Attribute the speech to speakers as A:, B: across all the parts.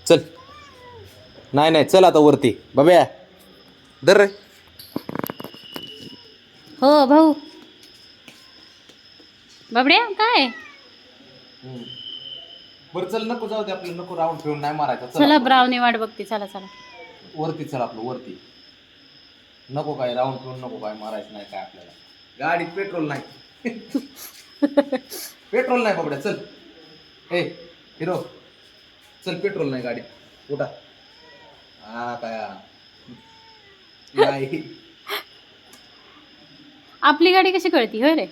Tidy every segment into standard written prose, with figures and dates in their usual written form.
A: चल. नाही नाही, चल आता वरती. बाब्या दर रे.
B: हो भाऊ. बाबड्या काय
A: बरं चल, नको जाऊ दे आपलं, नको राऊंड फिरून नाही मारायचा.
B: चला ब्राउनी वाट बघते. चला चला
A: वरती चल आपलं, वरती. नको काय राऊंड फिरून, नको काय मारायचं नाही काय आपल्याला. गाडीत पेट्रोल नाही. पेट्रोल नाही बाबड्या. चल ए हिरो, चल पेट्रोल नाही गाडीत. उठा. हा काय नाही.
B: आपली गाडी कशी कळती होय रे?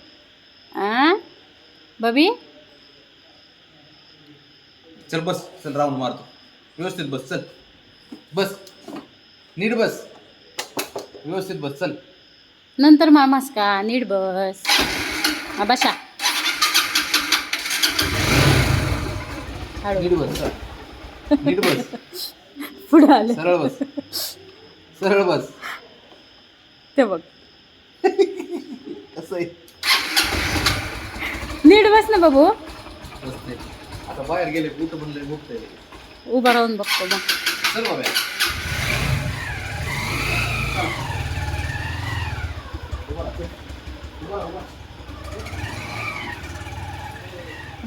B: बबी
A: चल बस, चल राऊंड मारतो. व्यवस्थित बस. चल बस, नीट बस. व्यवस्थित बस. चल
B: नंतर मामास का नीट बस. बसा हळू.
A: नीट बस. चल नीट बस.
B: पुढे आले.
A: सरळ बस. सरळ बस.
B: ते बघ
A: कसं आहे?
B: नीट बस ना बाबू.
A: बसते. आता बाहेर गेले कुठं म्हणले बघतोय.
B: उभा राहून बघतो मग.
A: चल बाबा.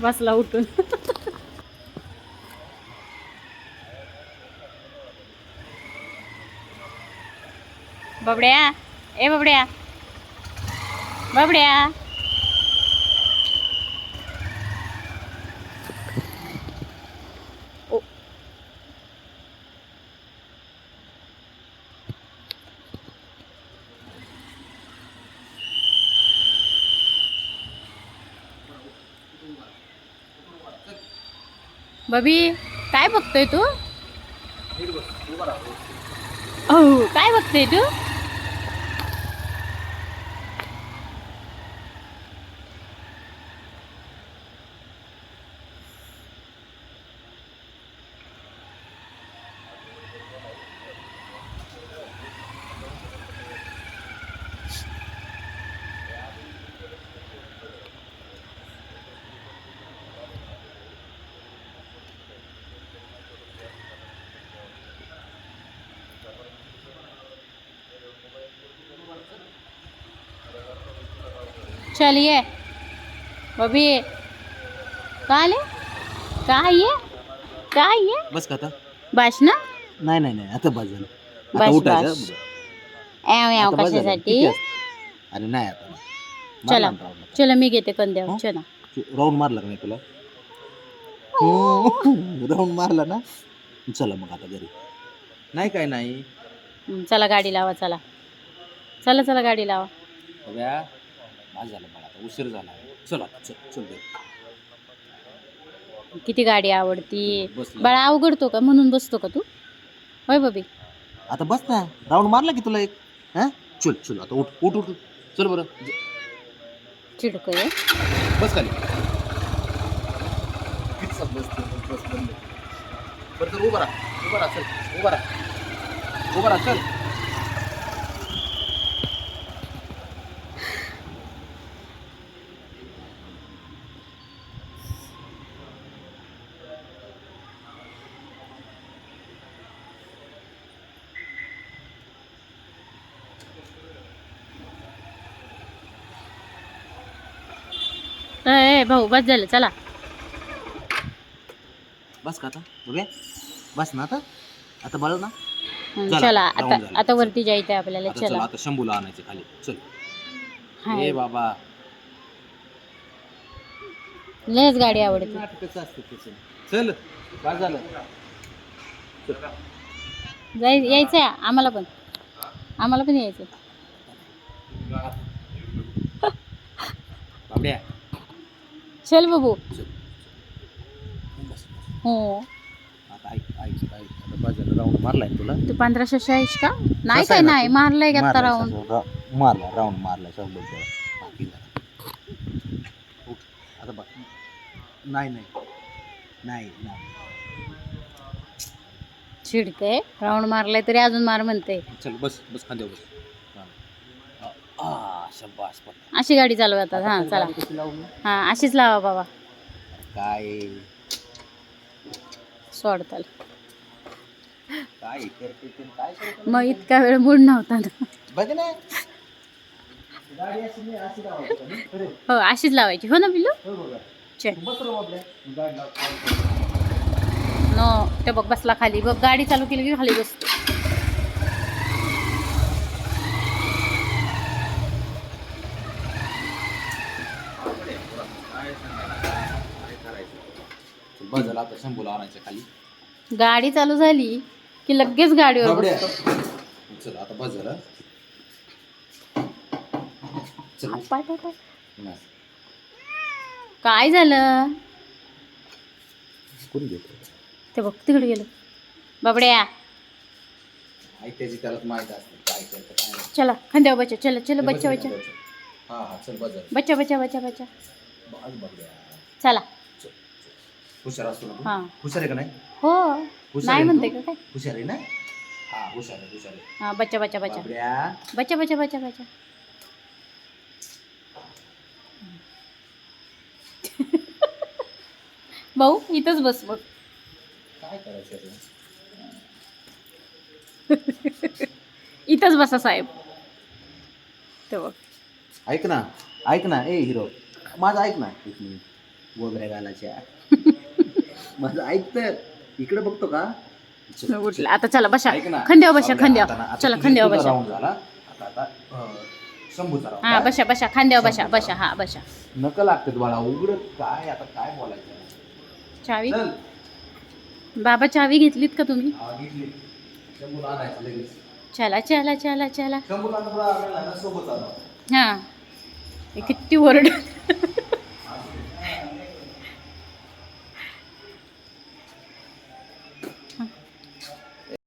B: बसला उठून. बाबड्या ए बाबड्या. बाबड्या ओ. बबी काय बघतोय तू? अहो काय बघतोय तू? चलिए बबी. काय काय ये काय ये?
A: बस का आता?
B: बस ना.
A: नाही नाही नाही, आता बस झालं. आता
B: बस
A: उठायचं.
B: बस. एव एव
A: आता बस झालं.
B: कशासाठी?
A: किती असतं? अरे नाही आता नाही.
B: चला
A: मारला ना round.
B: चला मी घेते कंद्या.
A: हं?
B: चला
A: राऊंड मारला का नाही तुला? राऊंड मारला ना. चला मग आता घरी. नाही काय नाही.
B: चला गाडी लावा. चला चला चला गाडी लावा.
A: बघा माझं झालं मला, आता उशीर झाला. चल आता चल चल घरी.
B: किती गाडी आवडती.
A: बसला.
B: बाळा अवघडतो का म्हणून बसतो का तू? होय बबी.
A: आता बस ना, राऊंड मारला की तुला एक. हा चल चल आता उठ उठ उठ. चल बरं.
B: चिडकय.
A: बस खाली. बस बस बंद. बरं चल उभा राहा. उभा राहा. चल उभा राहा. उभा राहा. चल.
B: ए भाऊ बस झालं. चला
A: बस का आता बघूया. बस ना आता. आता बळ ना. चला,
B: चला
A: राऊंड
B: आता
A: झालं.
B: आता वरती जायचंय आपल्याला.
A: आता चल,
B: चला
A: आता शंभूला आणायचे खाली. चल.
B: हाय.
A: ए बाबा,
B: लयच गाडी आवडते.
A: नाटकच असते तसं. चल काय झालं?
B: यायचंय आम्हाला पण. आम्हाला पण यायचं.
A: बाबड्या
B: चल बाबू.
A: बस.
B: हो
A: आता ऐक ऐक ऐक. आता बाजारला राऊंड मारलाय तुला.
B: तू 1546 का? नाही
A: कसं आहे
B: काय
A: ना
B: नाही
A: तू?
B: मारलाय का आता
A: मारलाय
B: राऊंड?
A: सगळं. मारला राऊंड मारलाय सगळं. बाकी झालं. उठ. आता बघ. नाही नाही नाही नाही.
B: चिडकय. राऊंड मारलाय तरी अजून मार म्हणते.
A: चल बस बस खांद्यावर बस. शब्बास पण.
B: अशी गाडी चालू आता. हां चला.
A: कशी लावून
B: हां अशीच लावा बाबा.
A: काय
B: सोडताल.
A: काय करते ते काय करते
B: मग इतका वेळ मूड नव्हता ना.
A: बघ ना गाडी अशी नाही अशी लावायची का नाही? अरे
B: हो अशीच लावायची हो ना बिल्लू.
A: हो बघा
B: चल
A: तू बस रे बाबड्या गाडी लाव
B: नो ते बघ बसला खाली बघ गाडी चालू केली की खाली बसतो.
A: बस झालं आता शंभूला आणायचं खाली
B: गाडी चालू झाली की लगेच गाडीवर
A: बाबड्या
B: बसतो.
A: चल आता बस झालं चल
B: पाय पाय पाय.
A: नाही
B: काय झालं
A: कोण घेतो
B: ते बघ तिकडे गेलं बाबड्या.
A: आई त्याची त्यालाच माहित असते काय करतं काय नाही.
B: चला खांद्यावर बच्चा चला चला
A: हे
B: बच्चा
A: बस
B: बच्चा
A: झालं. हा हा चल बस झालं
B: बच्चा बच्चा बच्चा बच्चा
A: बस बघूया
B: चला.
A: चल, चल. हुशार असतो ना तू?
B: हा
A: हुशार आहे का नाही
B: हो
A: हुशार
B: नाही
A: आहे
B: म्हणते
A: तू?
B: का काय.
A: हुशार आहे ना हा हुशार आहे हुशार आहे
B: हा बच्चा बच्चा बच्चा
A: बाबड्या
B: बच्चा बच्चा बच्चा बच्चा. भाऊ इथंच बस बघ.
A: काय करायचं रे?
B: इथंच बसा साहेब. ते बघ
A: ऐक ना ए हिरो माझं ऐक ना एक मिनिट गोगऱ्या गालाच्या माझं ऐक तर इकडे बघतो का चल,
B: उठला आता चला बसा
A: ऐक ना
B: खांद्यावर बसा
A: बाबड्या,
B: खांद्यावर
A: आता ना, आता
B: चला
A: तुझा-
B: खांद्यावर
A: तुझा
B: बसा.
A: round झाला आता शंभूचा round,
B: हा
A: काय?
B: बसा बसा खांद्यावर बसा बसा हा बसा.
A: नकं लागतात बाळा उघड काय आता काय बोलायचं
B: चावी
A: चल
B: बाबा चावी घेतलीत का तुम्ही.
A: हा, घेतली. शंभूला आणायचं लगेच
B: चला चला चला चला
A: शंभूला आणलं, आपल्याला ना सोबत आला
B: हा हे किती ओरड